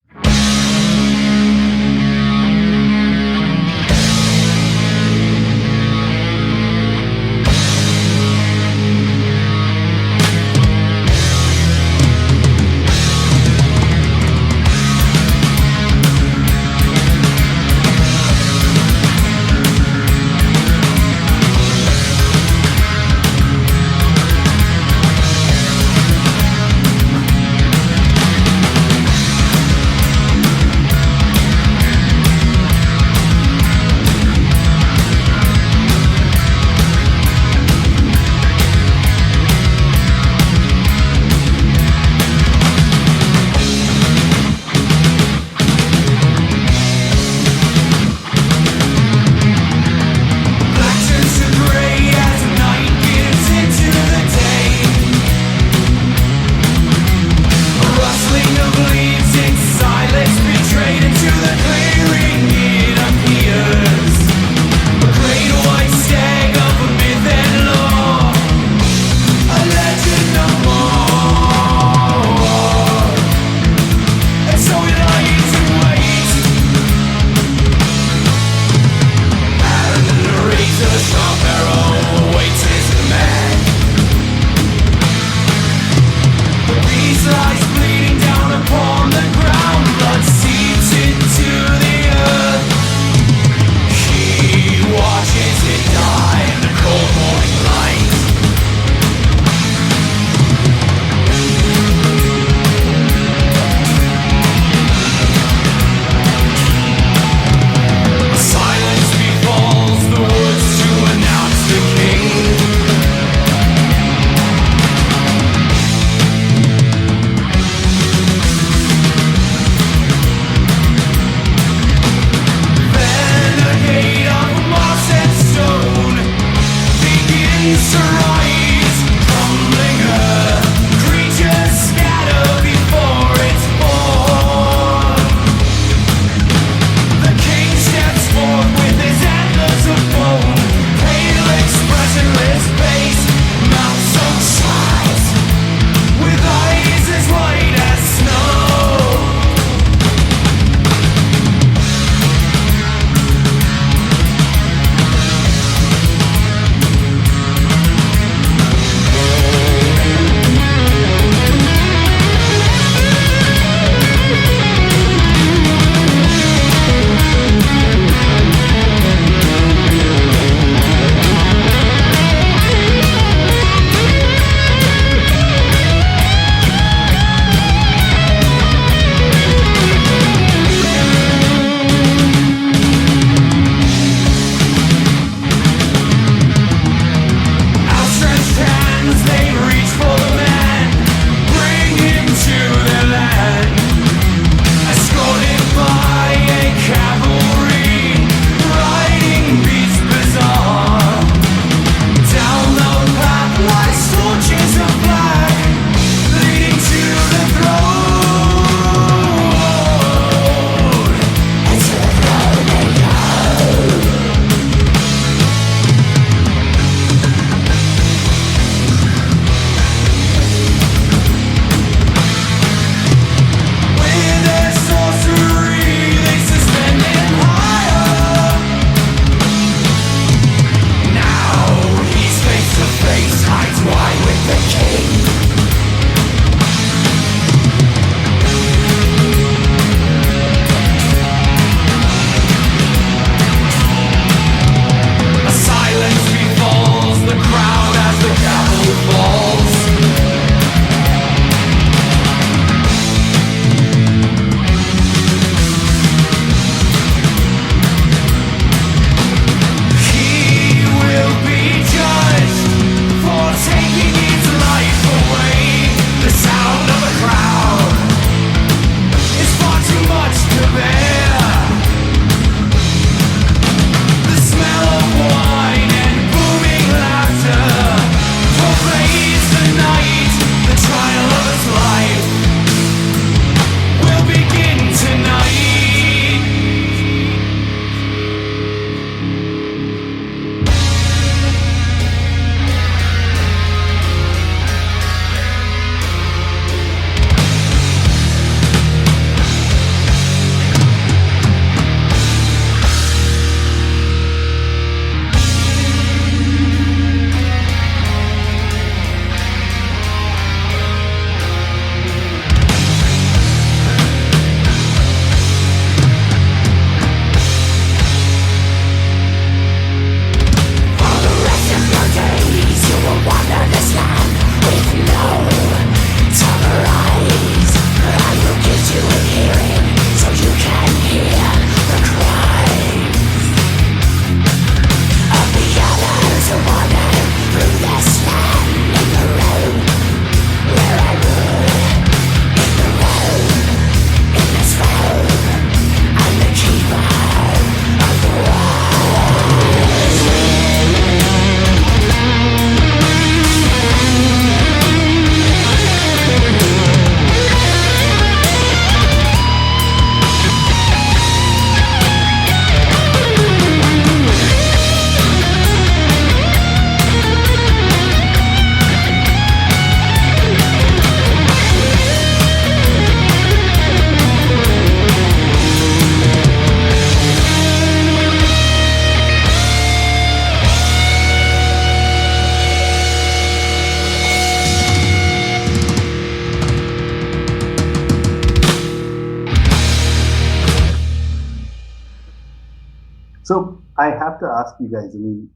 I have to ask you guys. I mean,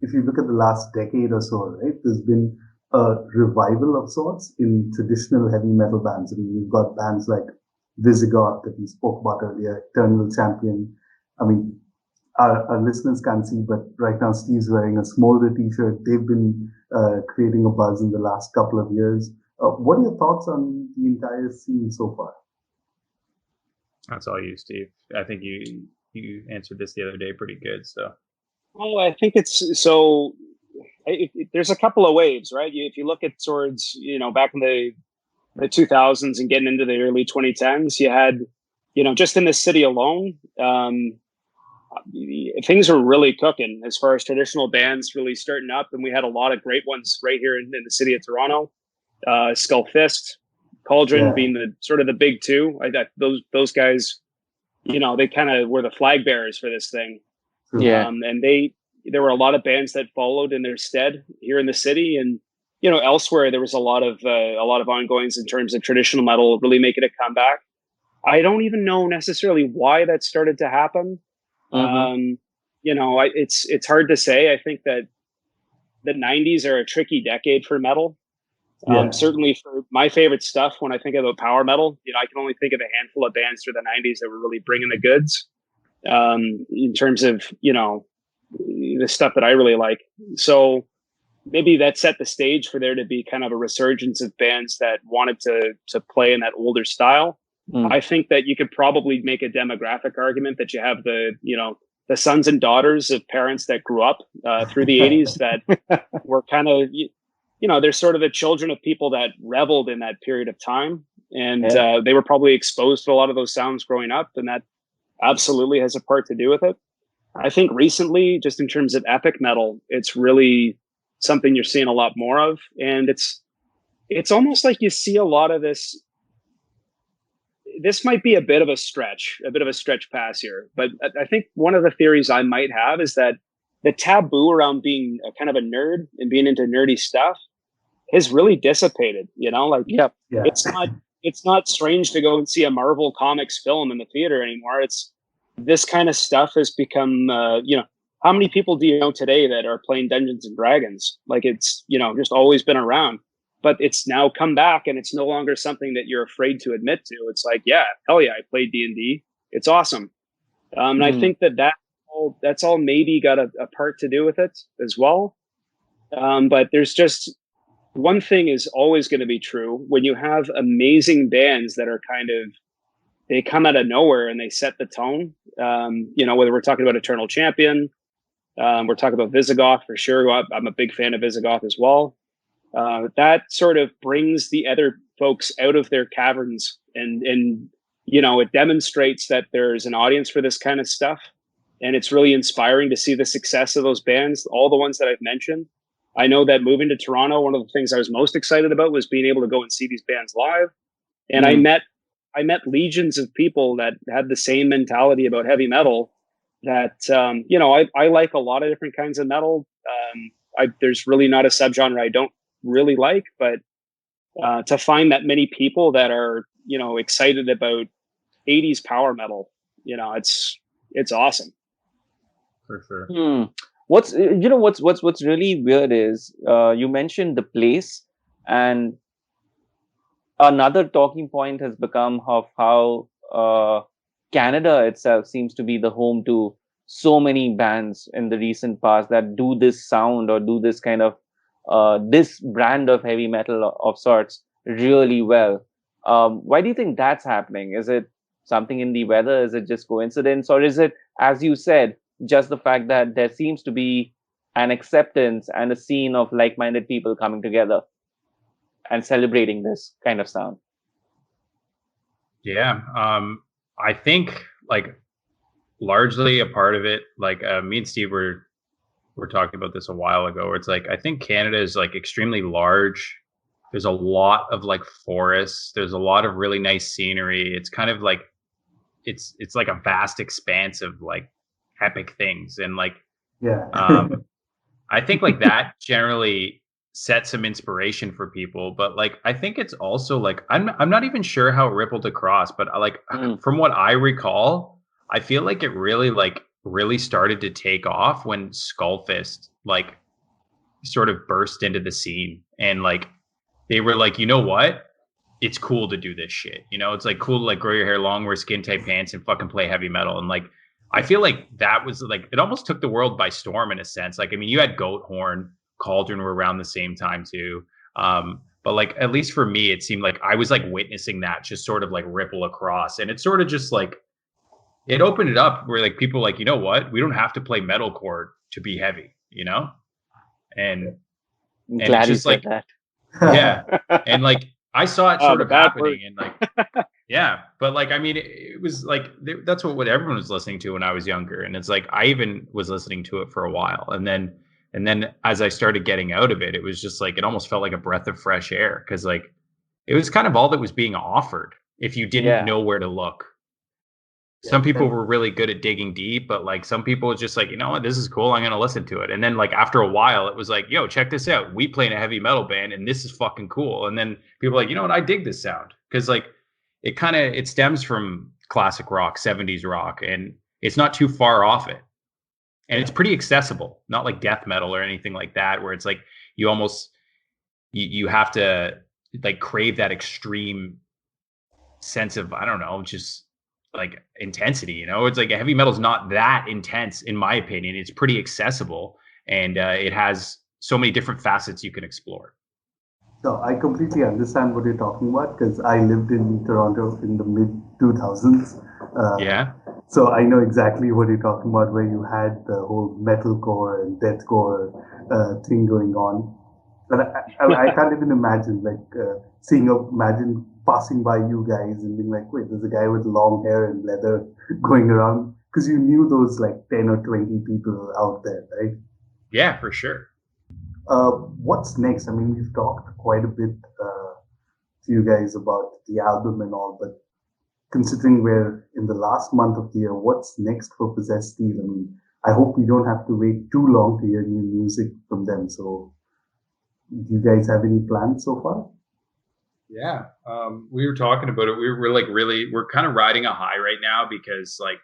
if you look at the last decade or so, right, there's been a revival of sorts in traditional heavy metal bands. I mean, you've got bands like Visigoth that we spoke about earlier, Eternal Champion. I mean, our listeners can't see, but right now Steve's wearing a Smolder t-shirt. They've been creating a buzz in the last couple of years. What are your thoughts on the entire scene so far? That's all you, Steve. I think you answered this the other day pretty good. So, well, I think it's so. There's a couple of waves, right? If you look at towards, back in the 2000s and getting into the early 2010s, you had, just in the city alone, things were really cooking as far as traditional bands really starting up, and we had a lot of great ones right here in the city of Toronto. Skull Fist, Cauldron being the sort of the big two. Those guys, they kind of were the flag bearers for this thing. Yeah. And there were a lot of bands that followed in their stead here in the city, and elsewhere there was a lot of ongoings in terms of traditional metal really making a comeback. I don't even know necessarily why that started to happen. Mm-hmm. It's hard to say. I think that the 90s are a tricky decade for metal. Certainly for my favorite stuff, when I think about power metal, I can only think of a handful of bands through the 90s that were really bringing the goods in terms of, the stuff that I really like. So maybe that set the stage for there to be kind of a resurgence of bands that wanted to play in that older style. I think that you could probably make a demographic argument that you have the sons and daughters of parents that grew up through the 80s that were kind of, they're sort of the children of people that reveled in that period of time. And they were probably exposed to a lot of those sounds growing up. And that absolutely has a part to do with it. I think recently, just in terms of epic metal, it's really something you're seeing a lot more of. And it's almost like you see a lot of this. This might be a bit of a stretch pass here. But I think one of the theories I might have is that the taboo around being a kind of a nerd and being into nerdy stuff has really dissipated, It's not strange to go and see a Marvel Comics film in the theater anymore. It's this kind of stuff has become, how many people do you know today that are playing Dungeons and Dragons? Like it's, just always been around, but it's now come back and it's no longer something that you're afraid to admit to. It's like, yeah, hell yeah, I played D&D. It's awesome. And I think that's all maybe got a part to do with it as well. But there's just one thing is always going to be true when you have amazing bands that are they come out of nowhere and they set the tone. Whether we're talking about Eternal Champion, we're talking about Visigoth for sure. I'm a big fan of Visigoth as well. That sort of brings the other folks out of their caverns and it demonstrates that there's an audience for this kind of stuff. And it's really inspiring to see the success of those bands, all the ones that I've mentioned. I know that moving to Toronto, one of the things I was most excited about was being able to go and see these bands live. And I met legions of people that had the same mentality about heavy metal that, I like a lot of different kinds of metal. There's really not a subgenre I don't really like, but to find that many people that are, excited about 80s power metal, it's awesome. For sure. What's really weird is you mentioned the place, and another talking point has become of how Canada itself seems to be the home to so many bands in the recent past that do this sound or do this kind of this brand of heavy metal of sorts really well. Why do you think that's happening? Is it something in the weather? Is it just coincidence? Or is it, as you said, just the fact that there seems to be an acceptance and a scene of like-minded people coming together and celebrating this kind of sound? Yeah. I think largely a part of it, me and Steve were talking about this a while ago, where it's I think Canada is extremely large. There's a lot of forests. There's a lot of really nice scenery. It's kind of it's like a vast expanse of epic things. And I think that generally sets some inspiration for people. But I think it's also I'm not even sure how it rippled across, but from what I recall, I feel it really really started to take off when Skullfist like sort of burst into the scene, and like they were like, you know what? It's cool to do this shit. You know, it's like cool to like grow your hair long, wear skin tight pants, and fucking play heavy metal. And like, I feel like that was like, it almost took the world by storm in a sense. Like, I mean, you had Goat Horn, Cauldron were around the same time too. But like, at least for me, it seemed like I was like witnessing that just sort of like ripple across. And it sort of just like, it opened it up where like people like, you know what? We don't have to play metalcore to be heavy, you know? And, I'm and glad it's you just said like, that. yeah. And like, I saw it sort the of bad happening and like, yeah, but like, I mean, it was like, that's what everyone was listening to when I was younger. And it's like, I even was listening to it for a while. And then as I started getting out of it, it was just like, it almost felt like a breath of fresh air. Cause like, it was kind of all that was being offered if you didn't know where to look. Some people were really good at digging deep, but like some people was just like, you know what, this is cool. I'm going to listen to it. And then like after a while, it was like, yo, check this out. We play in a heavy metal band and this is fucking cool. And then people are like, you know what, I dig this sound. Cause like it stems from classic rock, 70s rock, and it's not too far off it. And it's pretty accessible, not like death metal or anything like that, where it's like you almost, you have to like crave that extreme sense of, I don't know, just like intensity, you know. It's like heavy metal is not that intense in my opinion. It's pretty accessible, and it has so many different facets you can explore. So I completely understand what you're talking about because I lived in Toronto in the mid 2000s. Yeah. So I know exactly what you're talking about, where you had the whole metalcore and deathcore thing going on. But I can't even imagine imagine passing by you guys and being like, wait, there's a guy with long hair and leather going around, because you knew those like 10 or 20 people out there, right? Yeah, for sure. What's next? I mean, we've talked quite a bit to you guys about the album and all, but considering we're in the last month of the year, what's next for Possessed Steel? I mean, I hope we don't have to wait too long to hear new music from them. So, do you guys have any plans so far? Yeah, we were talking about it. We're kind of riding a high right now because like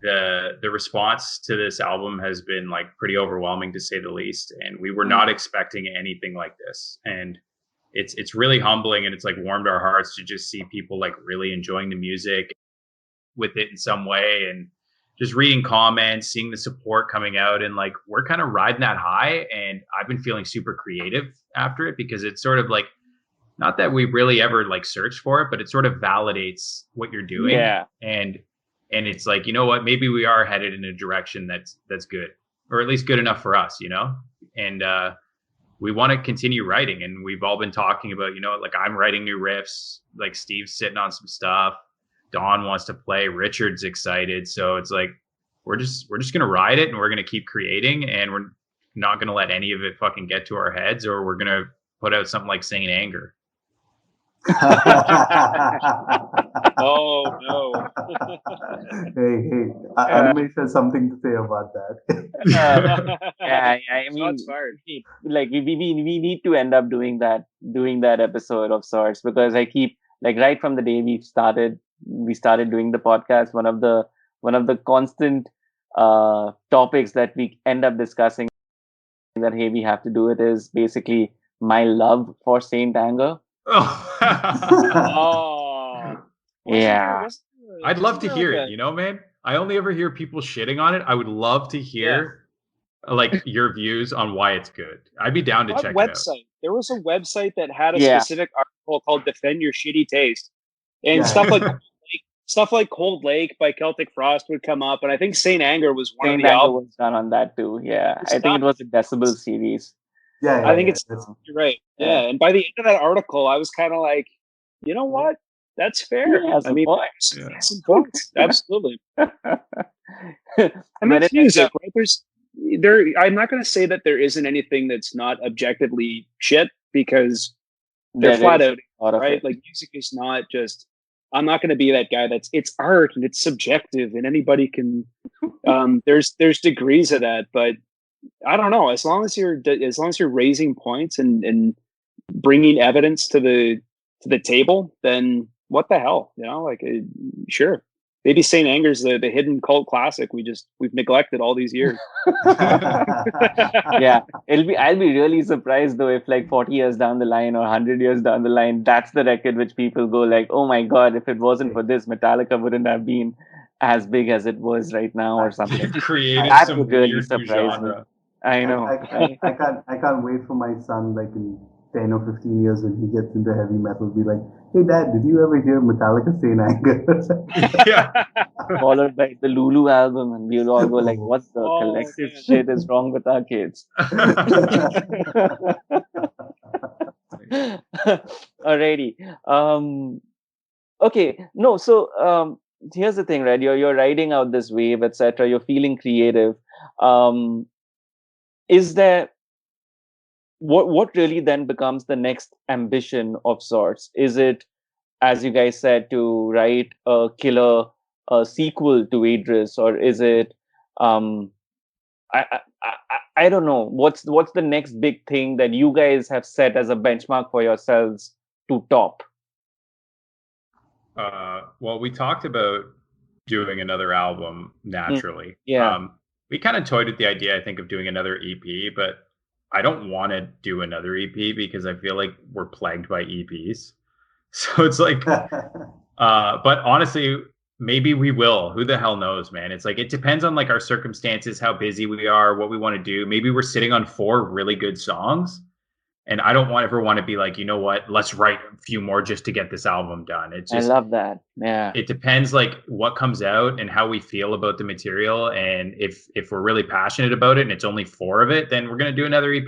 the response to this album has been like pretty overwhelming to say the least, and we were not expecting anything like this. And it's really humbling, and it's like warmed our hearts to just see people like really enjoying the music with it in some way, and just reading comments, seeing the support coming out, and like we're kind of riding that high. And I've been feeling super creative after it because it's sort of like, not that we really ever like searched for it, but it sort of validates what you're doing. Yeah. And it's like, you know what, maybe we are headed in a direction that's good, or at least good enough for us, you know? And we want to continue writing. And we've all been talking about, you know, like I'm writing new riffs, like Steve's sitting on some stuff. Don wants to play, Richard's excited. So it's like, we're just going to ride it, and we're going to keep creating, and we're not going to let any of it fucking get to our heads, or we're going to put out something like Saint Anger. Oh no! Hey, Animesh has something to say about that. Yeah, I mean, Shots fired. like we need to end up doing that episode of sorts, because I keep like right from the day we started doing the podcast, one of the constant topics that we end up discussing that hey, we have to do it is basically my love for Saint Anger. Oh, Yeah. I'd love to hear it, you know, man. I only ever hear people shitting on it. I would love to hear like your views on why it's good. I'd be down to check it out. There was a website that had a specific article called "Defend Your Shitty Taste," and stuff like Cold Lake by Celtic Frost would come up, and I think Saint Anger was one of the albums was done on that too. Yeah, I think it was a Decibel series. I think you're right. Yeah, and by the end of that article, I was kind of like, you know what? That's fair. Yeah, I mean, some points. Absolutely. And But that's music, right? I'm not going to say that there isn't anything that's not objectively shit, because they're flat out, right? Like music is not just. I'm not going to be that guy it's art and it's subjective and anybody can. There's degrees of that, but I don't know. As long as you're raising points and bringing evidence to the table, then what the hell, you know? Like, sure. maybe Saint Anger's the hidden cult classic we've neglected all these years. Yeah, I'll be really surprised though if like 40 years down the line or 100 years down the line, that's the record which people go like, oh my God, if it wasn't for this, Metallica wouldn't have been as big as it was right now or something. They've created That some would really weird new surprise me. genre. I know. I can't wait for my son, like in 10 or 15 years when he gets into heavy metal, be like, hey Dad, did you ever hear Metallica Saint Anger? Yeah. Followed by the Lulu album, and we'll all go like, what the Oh, collective man. shit is wrong with our kids? Alrighty. Okay. No, so here's the thing, right? You're riding out this wave, etc. You're feeling creative. Is there what really then becomes the next ambition of sorts? Is it, as you guys said, to write a killer sequel to Aedris, or is it I don't know, what's the next big thing that you guys have set as a benchmark for yourselves to top? Well, we talked about doing another album naturally. Yeah. We kind of toyed with the idea, I think, of doing another EP, but I don't want to do another EP because I feel like we're plagued by EPs. So it's like, but honestly, maybe we will. Who the hell knows, man? It's like, it depends on like our circumstances, how busy we are, what we want to do. Maybe we're sitting on 4 really good songs. And I don't ever want to be like, you know what, let's write a few more just to get this album done. It's just, I love that. Yeah. It depends like what comes out and how we feel about the material. And if we're really passionate about it and it's only 4 of it, then we're going to do another EP.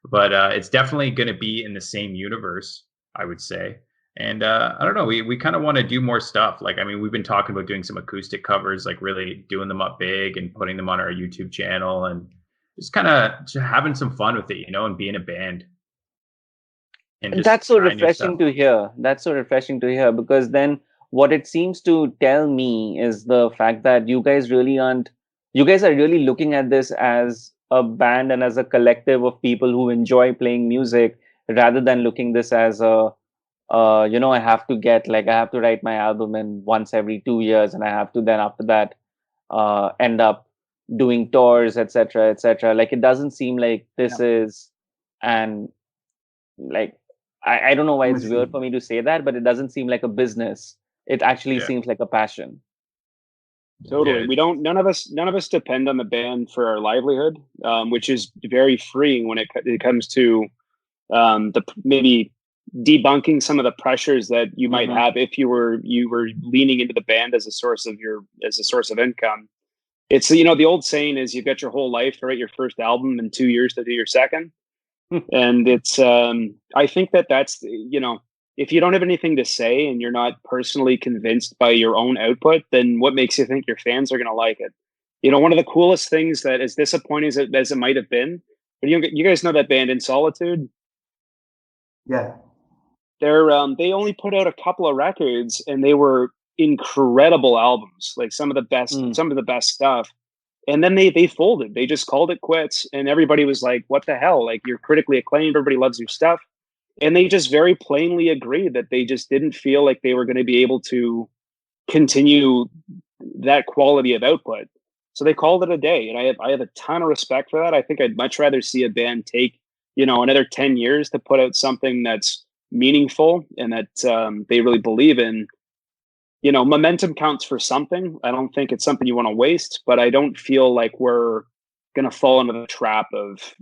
But it's definitely going to be in the same universe, I would say. And I don't know, we kind of want to do more stuff. Like, I mean, we've been talking about doing some acoustic covers, like really doing them up big and putting them on our YouTube channel and just kind of having some fun with it, you know, and being a band. And that's so refreshing to hear. That's so refreshing to hear, because then what it seems to tell me is the fact that you guys are really looking at this as a band and as a collective of people who enjoy playing music, rather than looking this as a I have to write my album in once every 2 years, and I have to then after that end up doing tours, etc., etc. Like, it doesn't seem like this is, and like, I don't know why it's weird for me to say that, but it doesn't seem like a business. It actually seems like a passion. Totally. Yeah. None of us depend on the band for our livelihood, which is very freeing when it comes to maybe debunking some of the pressures that you might have if you were leaning into the band as a source of income. It's, the old saying is, you've got your whole life to write your first album and 2 years to do your second. And it's I think that's, if you don't have anything to say and you're not personally convinced by your own output, then what makes you think your fans are going to like it? One of the coolest things, that as disappointing as it might have been, but you guys know that band In Solitude? Yeah. They only put out a couple of records, and they were incredible albums, like some of the best stuff. And then they folded. They just called it quits, and everybody was like, what the hell? Like, you're critically acclaimed, everybody loves your stuff. And they just very plainly agreed that they just didn't feel like they were going to be able to continue that quality of output. So they called it a day. And I have a ton of respect for that. I think I'd much rather see a band take, another 10 years to put out something that's meaningful and that they really believe in. Momentum counts for something. I don't think it's something you want to waste, but I don't feel like we're going to fall into the trap of,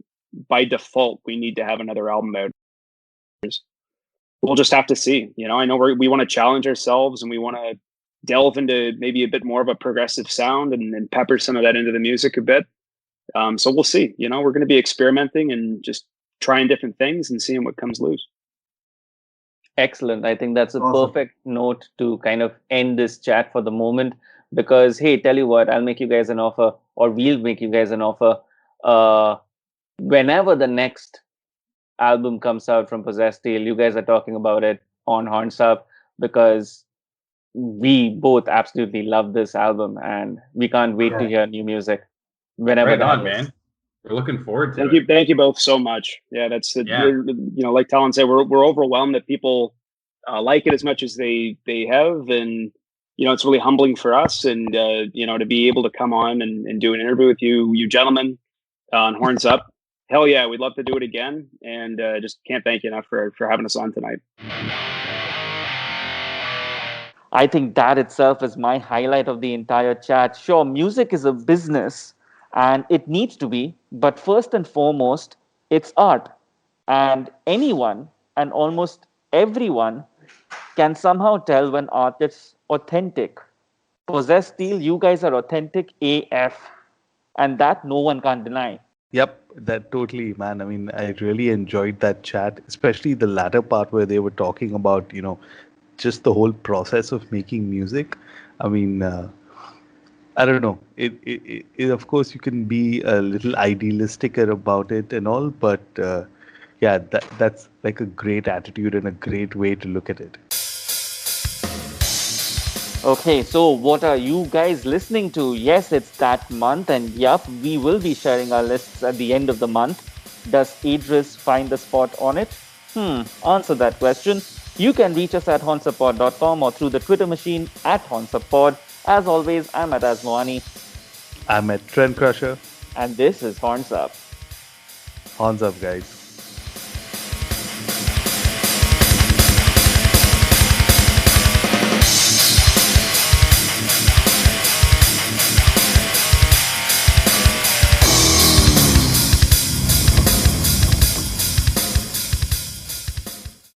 by default, we need to have another album out. We'll just have to see. I know we want to challenge ourselves, and we want to delve into maybe a bit more of a progressive sound and pepper some of that into the music a bit. So we'll see. We're going to be experimenting and just trying different things and seeing what comes loose. Excellent. I think that's a perfect note to kind of end this chat for the moment, because, hey, tell you what, I'll make you guys an offer, or we'll make you guys an offer. Whenever the next album comes out from Possessed Tail, you guys are talking about it on Horns Up, because we both absolutely love this album and we can't wait to hear new music whenever right on, is. Man. We're looking forward to it. Thank you both so much. Yeah, that's like Talon said, we're overwhelmed that people like it as much as they have, and it's really humbling for us, and to be able to come on and do an interview with you gentlemen on Horns Up. Hell yeah, we'd love to do it again, and just can't thank you enough for having us on tonight. I think that itself is my highlight of the entire chat. Sure, music is a business and it needs to be, but first and foremost, it's art. And anyone and almost everyone can somehow tell when art is authentic. Possess Steel, you guys are authentic AF, and that no one can deny. Yep, that totally, man. I mean, I really enjoyed that chat, especially the latter part where they were talking about, just the whole process of making music. I mean, I don't know. It of course, you can be a little idealistic about it and all, but yeah, that's like a great attitude and a great way to look at it. Okay, so what are you guys listening to? Yes, it's that month, and yup, we will be sharing our lists at the end of the month. Does Aedris find the spot on it? Answer that question. You can reach us at hornsupod.com or through the Twitter machine at hornsupod. As always, I'm at Azmoani. I'm at Trend Crusher. And this is Horns Up. Horns up, guys.